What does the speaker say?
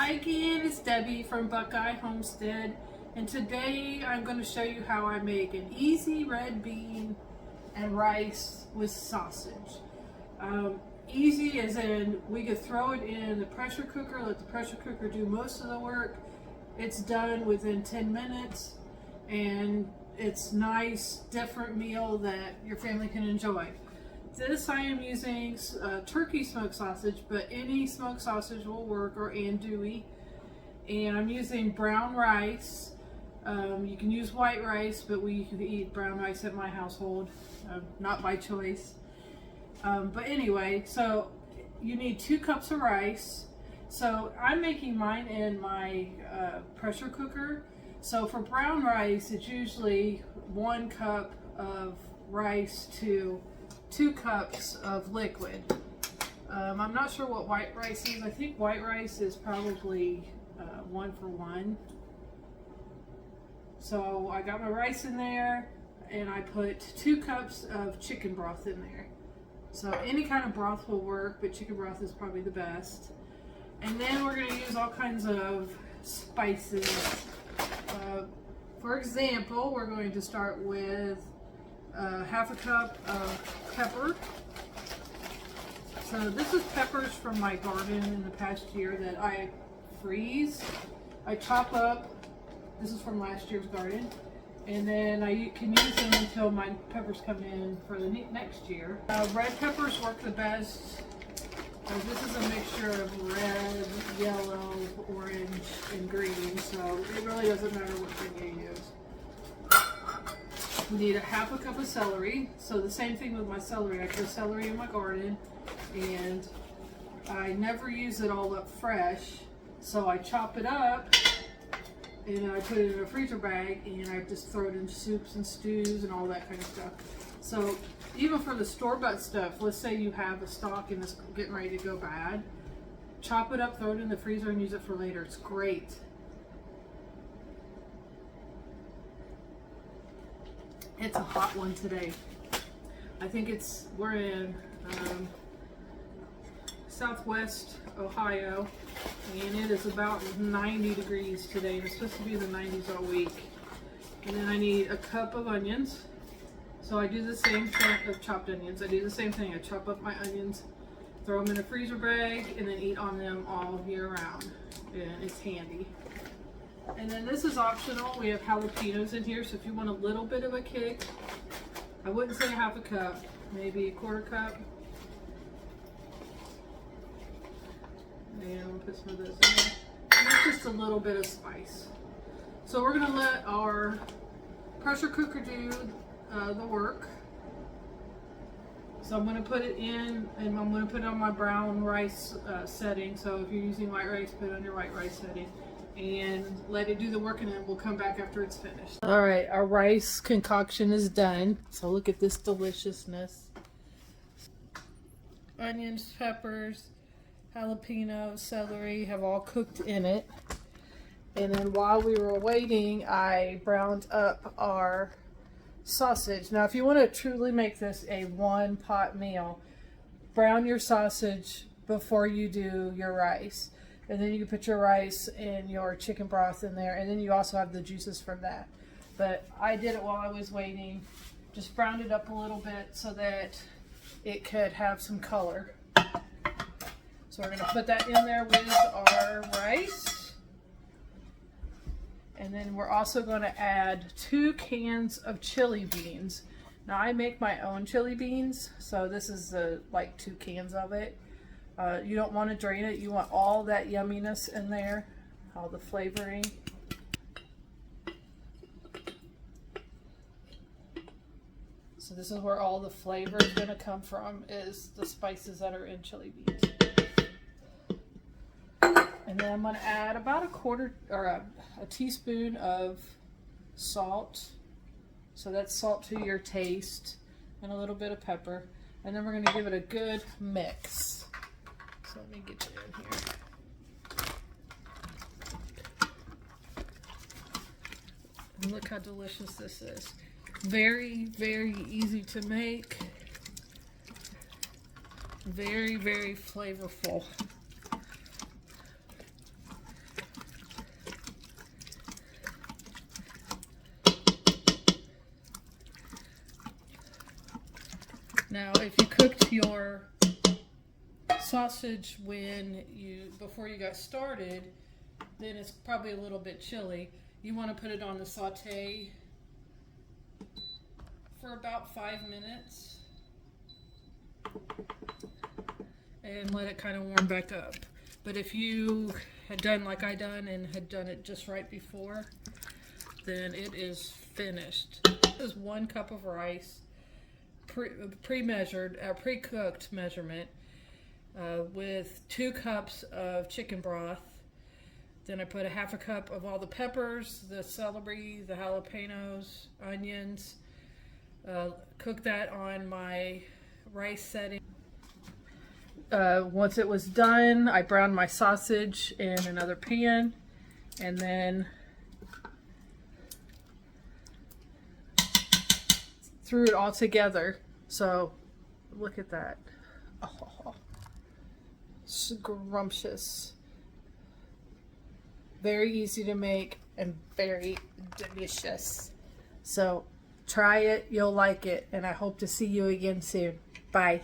Hi again, it's Debbie from Buckeye Homestead, and today I'm going to show you how I make an easy red bean and rice with sausage. Easy as in we could throw it in the pressure cooker, let the pressure cooker do most of the work. It's done within 10 minutes and it's nice, different meal that your family can enjoy. This I am using turkey smoked sausage, but any smoked sausage will work, or andouille. And I'm using brown rice. You can use white rice, but we can eat brown rice at my household, not by choice. But anyway, so you need 2 cups of rice. So I'm making mine in my pressure cooker. So for brown rice, it's usually 1 cup of rice to 2 cups of liquid. I'm not sure what white rice is. I think white rice is probably 1 for 1. So I got my rice in there and I put 2 cups of chicken broth in there. So any kind of broth will work, but chicken broth is probably the best. And then we're going to use all kinds of spices. For example, we're going to start with half a cup of pepper. So this is peppers from my garden in the past year that I freeze. I chop up. This is from last year's garden. And then I can use them until my peppers come in for the next year. Red peppers work the best. This is a mixture of red, yellow, orange, and green. So it really doesn't matter what thing you use. We need a half a cup of celery. So the same thing with my celery. I put celery in my garden and I never use it all up fresh. So I chop it up and I put it in a freezer bag and I just throw it in soups and stews and all that kind of stuff. So even for the store-bought stuff, let's say you have a stock and it's getting ready to go bad, chop it up, throw it in the freezer and use it for later. It's great. It's a hot one today. I think we're in Southwest Ohio, and it is about 90 degrees today, and it's supposed to be in the 90s all week. And then I need a cup of onions. So I do the same thing of chopped onions. I do the same thing. I chop up my onions, throw them in a freezer bag, and then eat on them all year round. And it's handy. And then this is optional. We have jalapenos in here, so if you want a little bit of a kick, I wouldn't say half a cup, maybe a 1/4 cup. And we'll put some of this in there. And that's just a little bit of spice. So we're gonna let our pressure cooker do the work. So I'm gonna put it in, and I'm gonna put it on my brown rice setting. So if you're using white rice, put it on your white rice setting. And let it do the work, and then we'll come back after it's finished. All right, our rice concoction is done. So look at this deliciousness. Onions, peppers, jalapeno, celery have all cooked in it. And then while we were waiting, I browned up our sausage. Now, if you want to truly make this a one-pot meal, brown your sausage before you do your rice. And then you can put your rice and your chicken broth in there, and then you also have the juices from that. But I did it while I was waiting, just browned it up a little bit so that it could have some color. So we're going to put that in there with our rice. And then we're also going to add 2 cans of chili beans. Now I make my own chili beans, so this is like 2 cans of it. You don't want to drain it. You want all that yumminess in there, all the flavoring. So this is where all the flavor is going to come from, is the spices that are in chili beans. And then I'm going to add about a 1/4 or a teaspoon of salt. So that's salt to your taste, and a little bit of pepper. And then we're going to give it a good mix. So let me get it in here. And look how delicious this is. Very, very easy to make. Very, very flavorful. Now, if you cooked your sausage before you got started, then it's probably a little bit chilly. You want to put it on the saute for about 5 minutes and let it kind of warm back up. But if you had done like I done and had done it just right before, then it is finished. This is 1 cup of rice, pre-measured, pre-cooked measurement, with 2 cups of chicken broth. Then I put a half a cup of all the peppers, the celery, the jalapenos, onions. Cook that on my rice setting. Once it was done, I browned my sausage in another pan and then threw it all together. So look at that. Oh, scrumptious. Very easy to make and very delicious. So try it, you'll like it, and I hope to see you again soon. Bye.